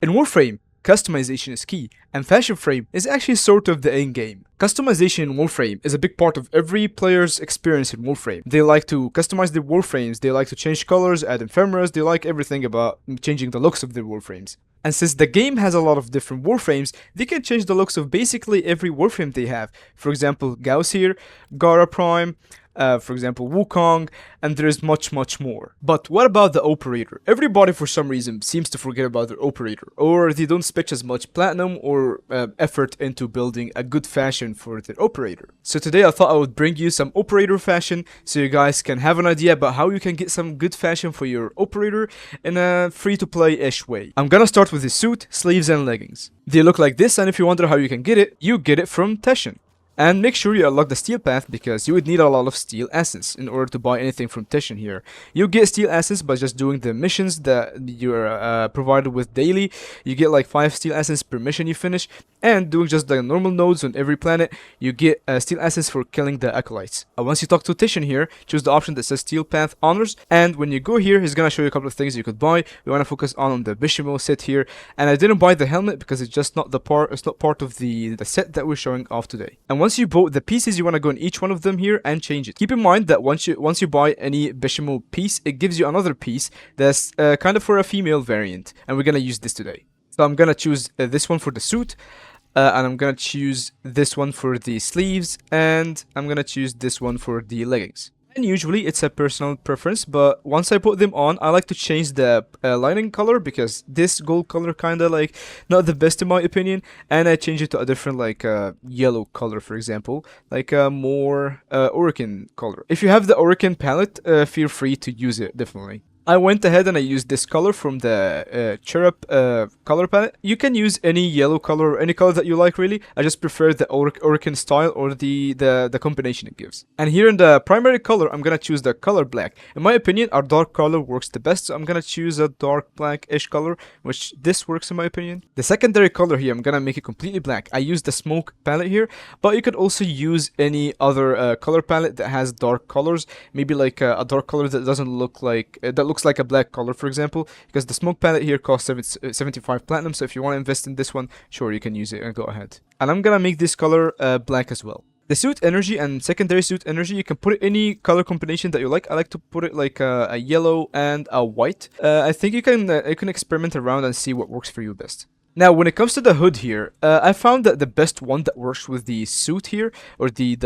In Warframe, customization is key, and Fashion Frame is actually sort of the end game. Customization in Warframe is a big part of every player's experience in Warframe. They like to customize their Warframes, they like to change colors, add ephemeras, they like everything about changing the looks of their Warframes. And since the game has a lot of different Warframes, they can change the looks of basically every Warframe they have. For example, Gauss here, Gara Prime, for example, Wukong, and there's much more. But what about the operator? Everybody for some reason seems to forget about their operator, or they don't spend as much platinum or effort into building a good fashion for their operator. So today I thought I would bring you some operator fashion so you guys can have an idea about how you can get some good fashion for your operator in a free-to-play-ish way. I'm gonna start with the suit, sleeves, and leggings. They look like this, and if you wonder how you can get it from Teshin. And make sure you unlock the steel path because you would need a lot of steel essence in order to buy anything from Tishin here. You get steel essence by just doing the missions that you're provided with daily. You get like 5 steel essence per mission you finish, and doing just the normal nodes on every planet, you get steel essence for killing the acolytes. Once you talk to Tishin here, choose the option that says steel path honors, and when you go here, he's gonna show you a couple of things you could buy. We wanna focus on the Bishimo set here, and I didn't buy the helmet because it's just not it's not part of the set that we're showing off today. And once you bought the pieces, you want to go in each one of them here and change it. Keep in mind that once you buy any Bishimo piece, it gives you another piece that's kind of for a female variant, and we're gonna use this today. So I'm gonna choose this one for the suit, and I'm gonna choose this one for the sleeves, and I'm gonna choose this one for the leggings. And usually it's a personal preference, but once I put them on, I like to change the lining color because this gold color kinda like not the best in my opinion, and I change it to a different like yellow color, for example, like a more Orican color. If you have the Orican palette, feel free to use it definitely. I went ahead and I used this color from the Cherub color palette. You can use any yellow color or any color that you like really. I just prefer the Orican style or the combination it gives. And here in the primary color, I'm gonna choose the color black. In my opinion, our dark color works the best, so I'm gonna choose a dark black-ish color, which this works in my opinion. The secondary color here, I'm gonna make it completely black. I use the smoke palette here, but you could also use any other color palette that has dark colors. Maybe like a dark color that doesn't look like, that looks like a black color, for example, because the smoke palette here costs 75 platinum, so if you want to invest in this one, sure, you can use it and go ahead. And I'm gonna make this color black as well. The suit energy and secondary suit energy, you can put it any color combination that you like. I like to put it like a yellow and a white. I think you can experiment around and see what works for you best. Now, when it comes to the hood here, I found that the best one that works with the suit here, or the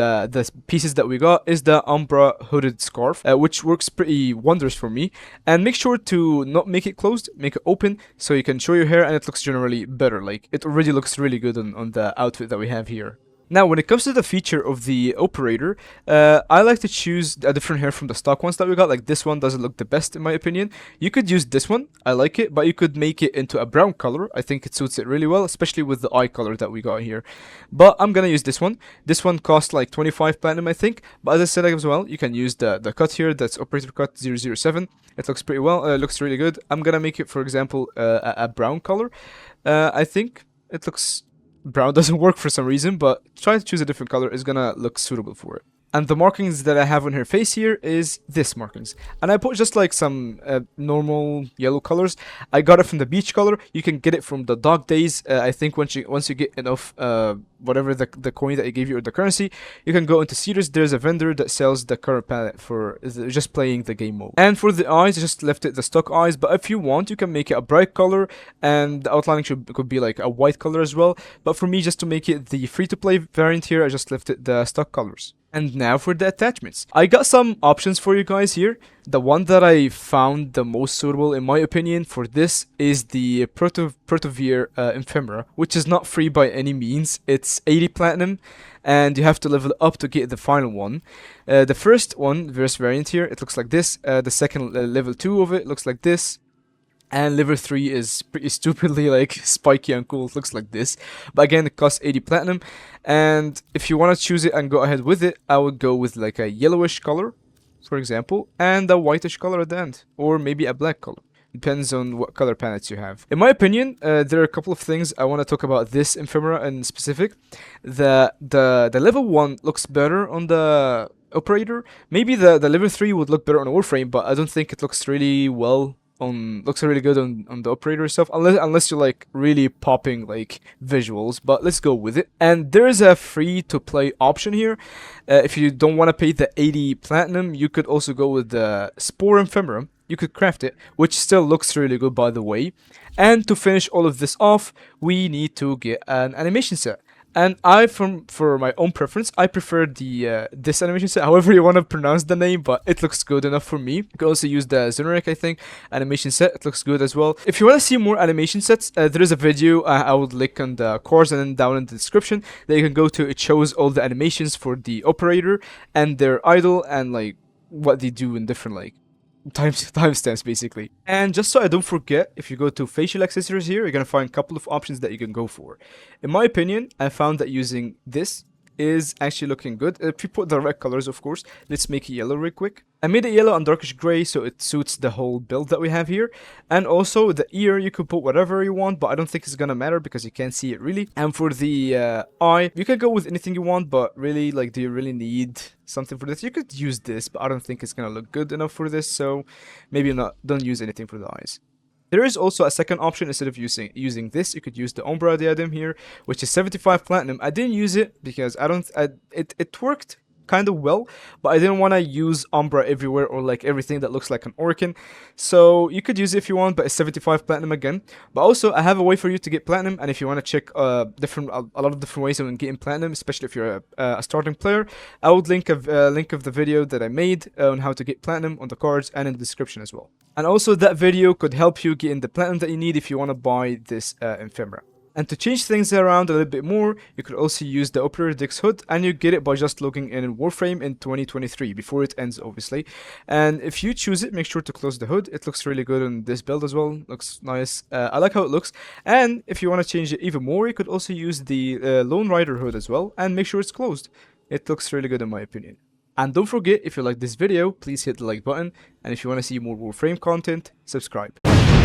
pieces that we got, is the Umbra hooded scarf, which works pretty wondrous for me. And make sure to not make it closed, make it open, so you can show your hair and it looks generally better. Like, it already looks really good on the outfit that we have here. Now, when it comes to the feature of the operator, I like to choose a different hair from the stock ones that we got. Like this one doesn't look the best in my opinion. You could use this one, I like it, but you could make it into a brown color. I think it suits it really well, especially with the eye color that we got here. But I'm gonna use this one. This one costs like 25 platinum, I think. But as I said as well, you can use the cut here. That's operator cut 007. It looks pretty well. It looks really good. I'm gonna make it, for example, a brown color. I think it looks brown doesn't work for some reason, but try to choose a different color. It's gonna look suitable for it. And the markings that I have on her face here is this markings. And I put just like some normal yellow colors. I got it from the beach color. You can get it from the dog days. I think once you get enough whatever the coin that I gave you or the currency, you can go into Cedars. There's a vendor that sells the current palette for just playing the game mode. And for the eyes, I just left it the stock eyes. But if you want, you can make it a bright color, and the outlining could be like a white color as well. But for me, just to make it the free-to-play variant here, I just left it the stock colors. And now for the attachments. I got some options for you guys here. The one that I found the most suitable in my opinion for this is the Protovier Ephemera, which is not free by any means. It's 80 platinum and you have to level up to get the final one. The first one, verse variant here, it looks like this. The second level 2 of it looks like this. And level 3 is pretty stupidly like spiky and cool. It looks like this. But again, it costs 80 platinum. And if you want to choose it and go ahead with it, I would go with like a yellowish color, for example, and a whitish color at the end. Or maybe a black color. Depends on what color palettes you have. In my opinion, there are a couple of things I want to talk about this ephemera in specific. The level 1 looks better on the operator. Maybe the level 3 would look better on a Warframe, but I don't think it looks really well on the operator itself, unless you're like really popping like visuals. But let's go with it. And there is a free to play option here. If you don't want to pay the 80 platinum, you could also go with the Spore Ephemerum. You could craft it, which still looks really good, by the way. And to finish all of this off, we need to get an animation set. And for my own preference, I prefer the this animation set, however you want to pronounce the name, but it looks good enough for me. You can also use the generic, I think, animation set. It looks good as well. If you want to see more animation sets, there is a video I would link on the course and then down in the description that you can go to. It shows all the animations for the operator and their idol and like what they do in different like timestamps basically. And just so I don't forget, if you go to facial accessories here, you're gonna find a couple of options that you can go for. In my opinion, I found that using this is actually looking good. If you put the right colors, of course. Let's make it yellow real quick. I made it yellow and darkish gray so it suits the whole build that we have here. And also the ear, you can put whatever you want, but I don't think it's gonna matter because you can't see it really. And for the eye, you can go with anything you want, but really, like, do you really need something for this? You could use this, but I don't think it's gonna look good enough for this, so maybe not. Don't use anything for the eyes. There is also a second option. Instead of using this, you could use the Umbra diadem here, which is 75 platinum. I didn't use it because it worked kind of well, but I didn't want to use Umbra everywhere or like everything that looks like an Orkin. So you could use it if you want, but it's 75 platinum again. But also I have a way for you to get platinum, and if you want to check a lot of different ways of getting platinum, especially if you're a starting player, I would link a link of the video that I made on how to get platinum on the cards and in the description as well. And also that video could help you get in the platinum that you need if you want to buy this ephemera. And to change things around a little bit more, you could also use the Operator Dix hood, and you get it by just logging in Warframe in 2023, before it ends obviously. And if you choose it, make sure to close the hood. It looks really good on this build as well, looks nice. I like how it looks. And if you want to change it even more, you could also use the Lone Rider hood as well, and make sure it's closed. It looks really good in my opinion. And don't forget, if you like this video, please hit the like button, and if you want to see more Warframe content, subscribe.